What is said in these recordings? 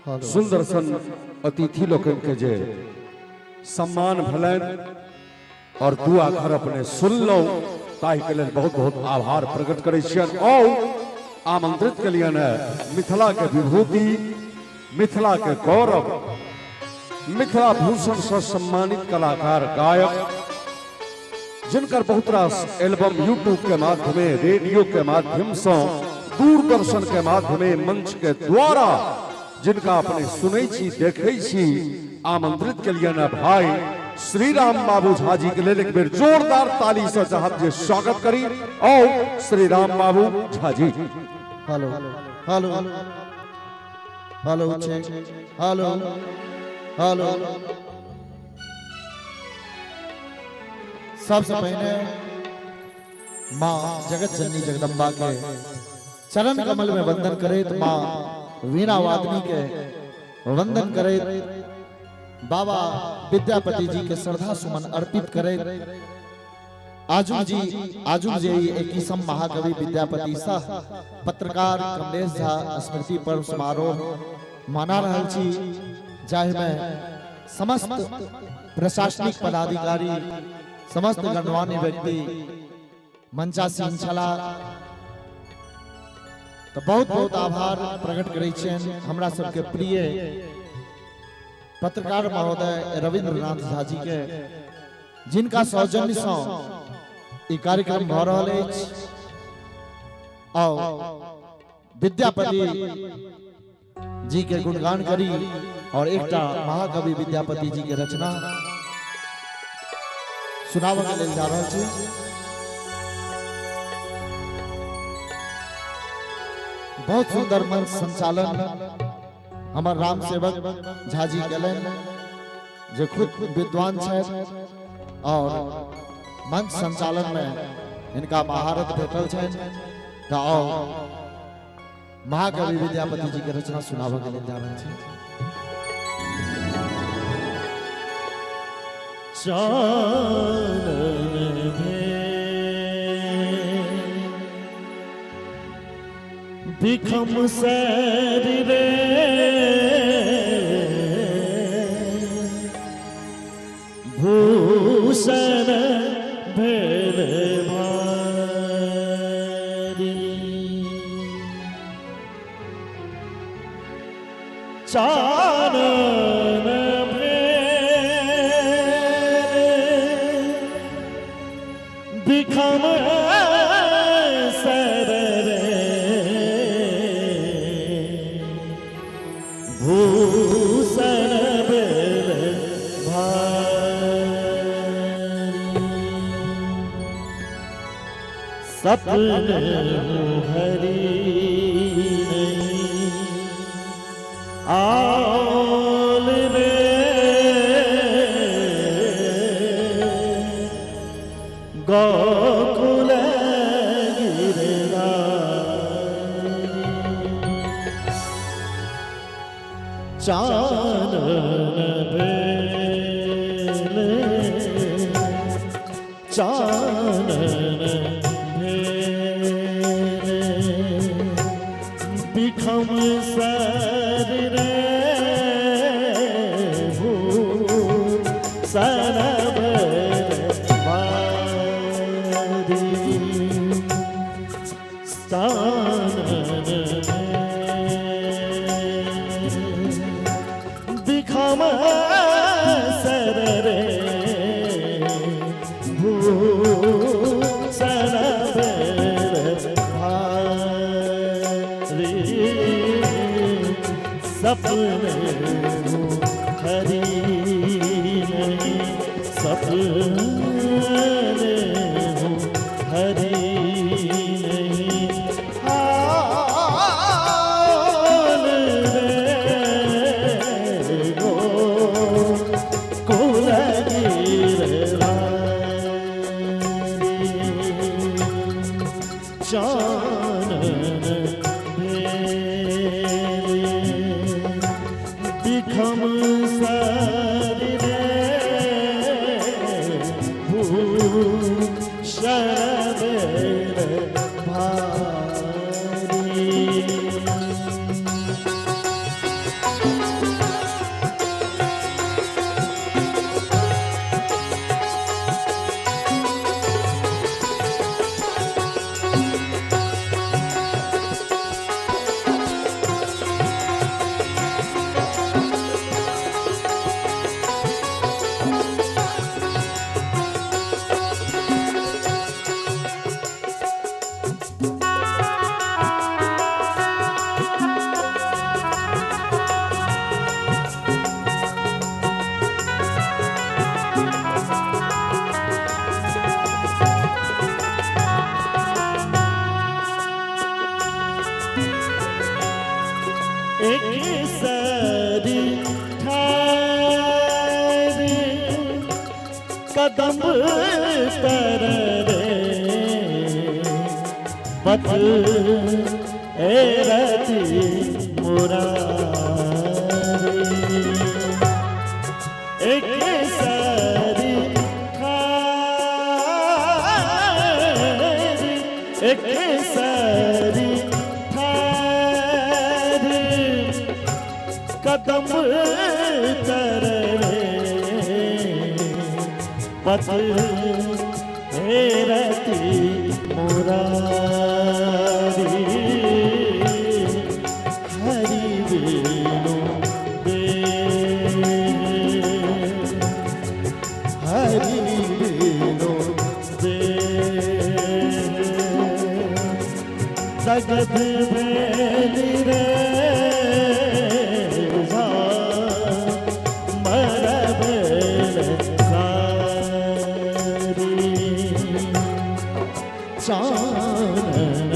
सुंदर सन अतिथि लोकन के जे सम्मान भलन और दुआ घर अपने सुन लो ताहि के लेल बहुत बहुत आभार प्रकट करे छियन और आमंत्रित के लिए मिथिला के विभूति मिथिला के गौरव मिथिला भूषण से सम्मानित कलाकार गायक जिनकर बहुत रास एल्बम यूट्यूब के माध्यम रेडियो के माध्यम से दूरदर्शन के माध्यम मंच के द्वारा जिनका अपने सुनै छी देखै छी आमंत्रित के लिए न भाई श्री राम बाबू झा जी के लिए एक बेर जोरदार ताली से चाहब जे स्वागत करी और Shri Ram Babu Jha ji. Hello hello hello hello hello सबसे पहले माँ जगत जननी जगदम्बा के चरण कमल में वंदन करे तो माँ वीणा वादनी के वंदन करे बाबा विद्यापति जी के श्रद्धा सुमन अर्पित करे आजुम जी एक महाकवि विद्यापति सह पत्रकार कमलेश झा स्मृति पर्व समारोह मना रहल छी जाहि में समस्त प्रशासनिक पदाधिकारी समस्त गणमान्य व्यक्ति मंचासीन छला तो बहुत बहुत आभार प्रकट करै छियनि हमरा सबके प्रिय पत्रकार महोदय रविंद्रनाथ झा जी के जिनका सौजन्य से ई कार्यक्रम भ रहल अछि और विद्यापति जी के गुणगान करी और एकटा महाकवि विद्यापति जी के रचना सुनाबऽ के लेल जा रहल छी। बहुत सुंदर मंच संचालन हमार राम सेवक झा जी केलन जे खुद विद्वान छथि और मंच संचालन में इनका महारत भेटल छनि तो महाकवि विद्यापति जी के रचना सुनाबऽ के लेल जा रहल छी। बिखम सर रे भूषण भेल भारी चानन भेल बिखम सर भूषण भेल भारी सपन हरि आल रे गोकुल चानन भेल चानन भेल बिखम सर रे भूषण भेल भारी बिखम सर रे भूषण भेल भारी सपने हरि नहीं सपने हरि चानन भेल एक सारी ठार कदम तर रे पत रति मुरारी एक सारी ठार एक सारी ठार कदम तर रे पत रति मुरारी हरि वेणु दे हरि वेणु दे जगत भेली रे चानन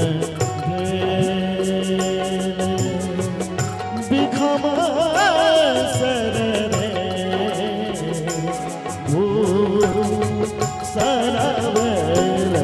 बिखम सर रे भू सरवल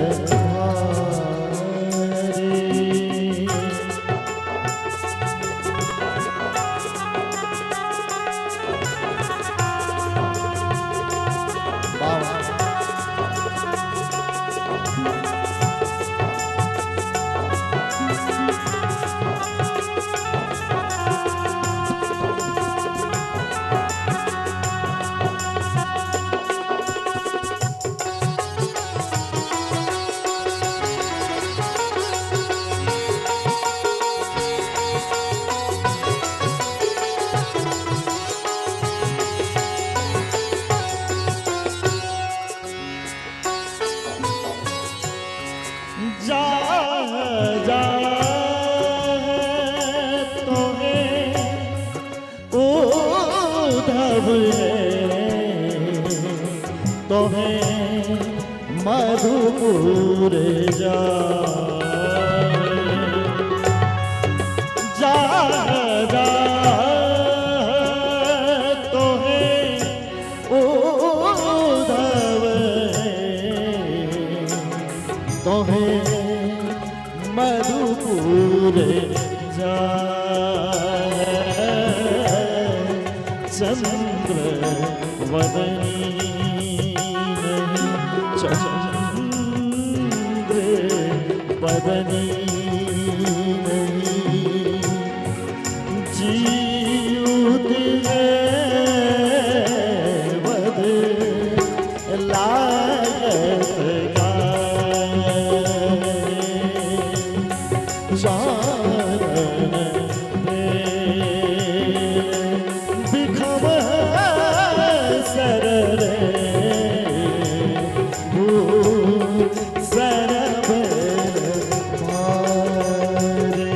जा जा तुम्हें उद्धव तुम्हें मधुपुर जा जा जा तुम्हें उद्धव तुम्हें मधुपुर जा चंद्र वदनी नहीं चंद्र वदनी नहीं जीवत है वद लागत बिखम सर रे भू सरवल मारे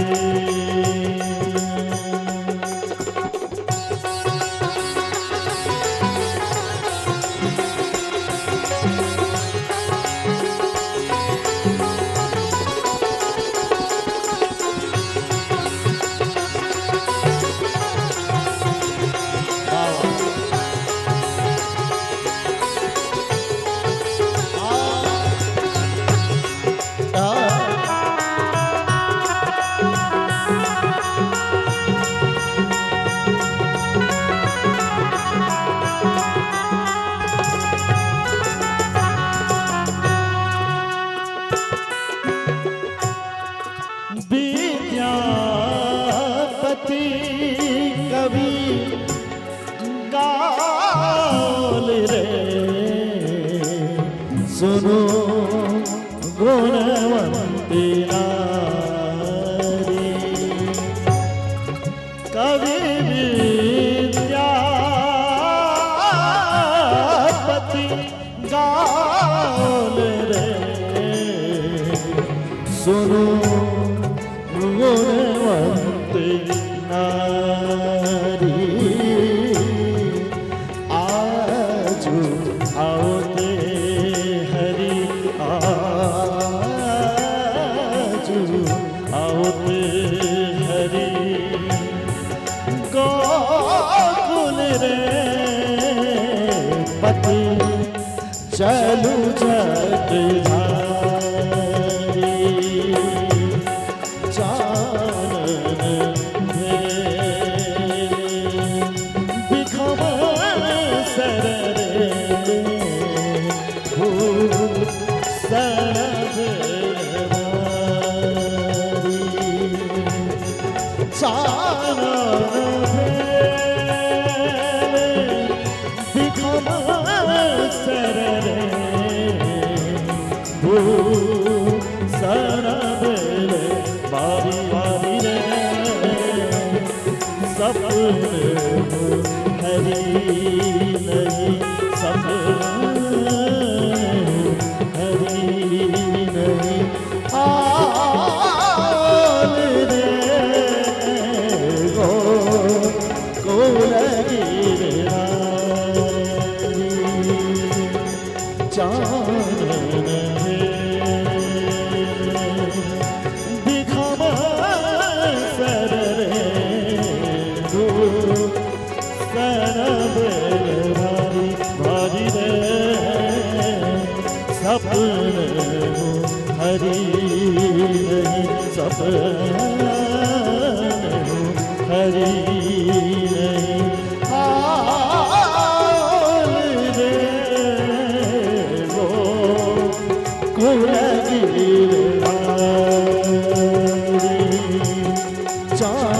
विद्यापति कवि गाल रे सुनो गुणवंती नारी कवि विद्यापति गाल रे सुनो गुणवंती नारी आजू आओते हरि आजू आओते हरि चलू जगधारी चानन बिखमन सररे फूल सरभवारी चानन बिखमन सररे फूल सरभवारी बारी बारी रे सपने हरी नहीं सपने हरी नहीं आल रे गोकुल गिरधारी चानन बिखमन सररे सरभवारी भारी रे सपने हरी नहीं सपने हरी नहीं आल रे गोकुल गिरधारी चानन